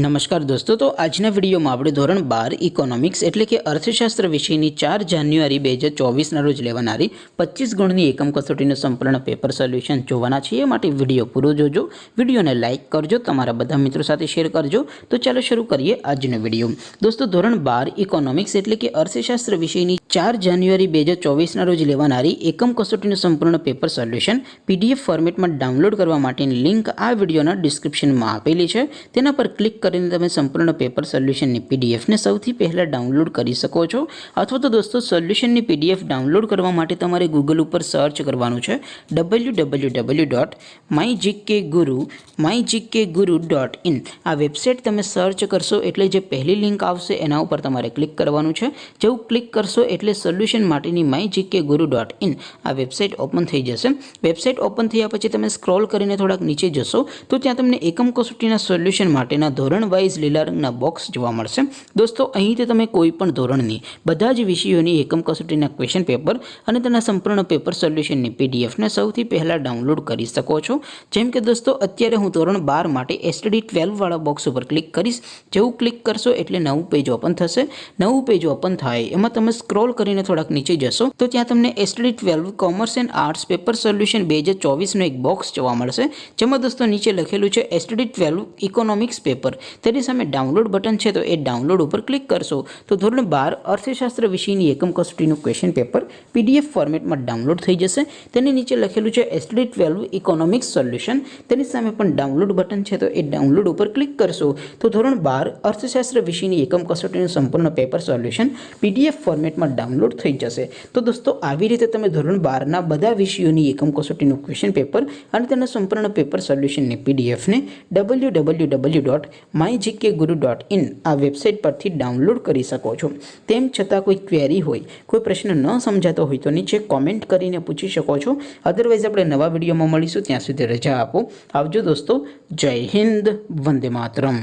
नमस्कार दोस्तों, तो आजना वीडियो में આપણે ધોરણ 12 ઇકોનોમિક્સ એટલે કે અર્થશાસ્ત્ર વિષયની 4 જાન્યુઆરી 2024 ના રોજ લેવાનારી 25 ગુણની એકમ કસોટીનું સંપૂર્ણ પેપર સોલ્યુશન જોવાના છે। એ માટે વિડિયો પૂરો જોજો, વિડિયોને લાઈક કરજો, તમારા બધા મિત્રો સાથે શેર કરજો। તો ચાલો શરૂ કરીએ આજનો વિડિયો। દોસ્તો, ધોરણ 12 ઇકોનોમિક્સ એટલે કે અર્થશાસ્ત્ર વિષયની 4 જાન્યુઆરી 2024 ના રોજ લેવાનારી એકમ કસોટીનું સંપૂર્ણ પેપર સોલ્યુશન પીડીએફ ફોર્મેટમાં ડાઉનલોડ કરવા માટેની લિંક આ વિડિયોના ડિસ્ક્રિપ્શનમાં આપેલી છે। તેના પર ક્લિક કરીને તમે સંપૂર્ણ પેપર સોલ્યુશનની પીડીએફને સૌથી પહેલાં ડાઉનલોડ કરી શકો છો। અથવા તો દોસ્તો, સોલ્યુશનની પીડીએફ ડાઉનલોડ કરવા માટે તમારે ગૂગલ ઉપર સર્ચ કરવાનું છે www.mygkguru.in। આ વેબસાઇટ તમે સર્ચ કરશો એટલે જે પહેલી લિંક આવશે એના ઉપર તમારે ક્લિક કરવાનું છે। જેવું ક્લિક કરશો એટલે સોલ્યુશન માટેની mygkguru.in આ વેબસાઇટ ઓપન થઈ જશે। વેબસાઇટ ઓપન થયા પછી તમે સ્ક્રોલ કરીને થોડાક નીચે જશો તો ત્યાં તમને એકમ કસોટીના સોલ્યુશન માટેના ધોરણ વાઇઝ લીલા રંગના બોક્સ જોવા મળશે। દોસ્તો, અહીંથી તમે કોઈ પણ ધોરણની બધા જ વિષયોની એકમ કસોટીના ક્વેશ્ચન પેપર અને તેના સંપૂર્ણ પેપર સોલ્યુશનની પીડીએફને સૌથી પહેલાં ડાઉનલોડ કરી શકો છો। જેમ કે દોસ્તો, અત્યારે હું ધોરણ 12 માટે એસટીડી 12 વાળા બોક્સ ઉપર ક્લિક કરીશ। જેવું ક્લિક કરશો એટલે નવું પેજ ઓપન થશે। નવું પેજ ઓપન થાય એમાં તમે સ્ક્રોલ કરીને થોડાક નીચે જશો તો ત્યાં તમને STD 12 commerce and arts paper solution 2024નું એક બોક્સ જોવા મળશે। જેમાં દોસ્તો નીચે લખેલું છે એસટીડી 12 ઇકોનોમિક્સ પેપર। તેની સામે ડાઉનલોડ બટન છે, તો એ ડાઉનલોડ ઉપર ક્લિક કરશો તો ધોરણ 12 અર્થશાસ્ત્ર વિષયની એકમ કસોટીનું ક્વેશ્ચન પેપર પીડીએફ ફોર્મેટમાં ડાઉનલોડ થઈ જશે। તેની નીચે લખેલું છે એસટીડી 12 ઇકોનોમિક્સ સોલ્યુશન। તેની સામે પણ ડાઉનલોડ બટન છે, તો એ ડાઉનલોડ ઉપર ક્લિક કરશો તો ધોરણ 12 અર્થશાસ્ત્ર વિષયની એકમ કસોટીનું સંપૂર્ણ પેપર સોલ્યુશન પીડીએફ ફોર્મેટમાં ડાઉનલોડ થઈ જશે। તો દોસ્તો, આવી રીતે તમે ધોરણ 12ના બધા વિષયોની એકમ કસોટીનું ક્વેશ્ચન પેપર અને તેના સંપૂર્ણ પેપર સોલ્યુશનની પીડીએફને www.mygkguru.in આ વેબસાઇટ પરથી ડાઉનલોડ કરી શકો છો। તેમ છતાં કોઈ ક્વેરી હોય, કોઈ પ્રશ્ન ન સમજાતો હોય તો નીચે કોમેન્ટ કરીને પૂછી શકો છો। અધરવાઇઝ આપણે નવા વિડીયોમાં મળીશું, ત્યાં સુધી રજા આપો। આવજો દોસ્તો, જય હિન્દ, વંદે માતરમ।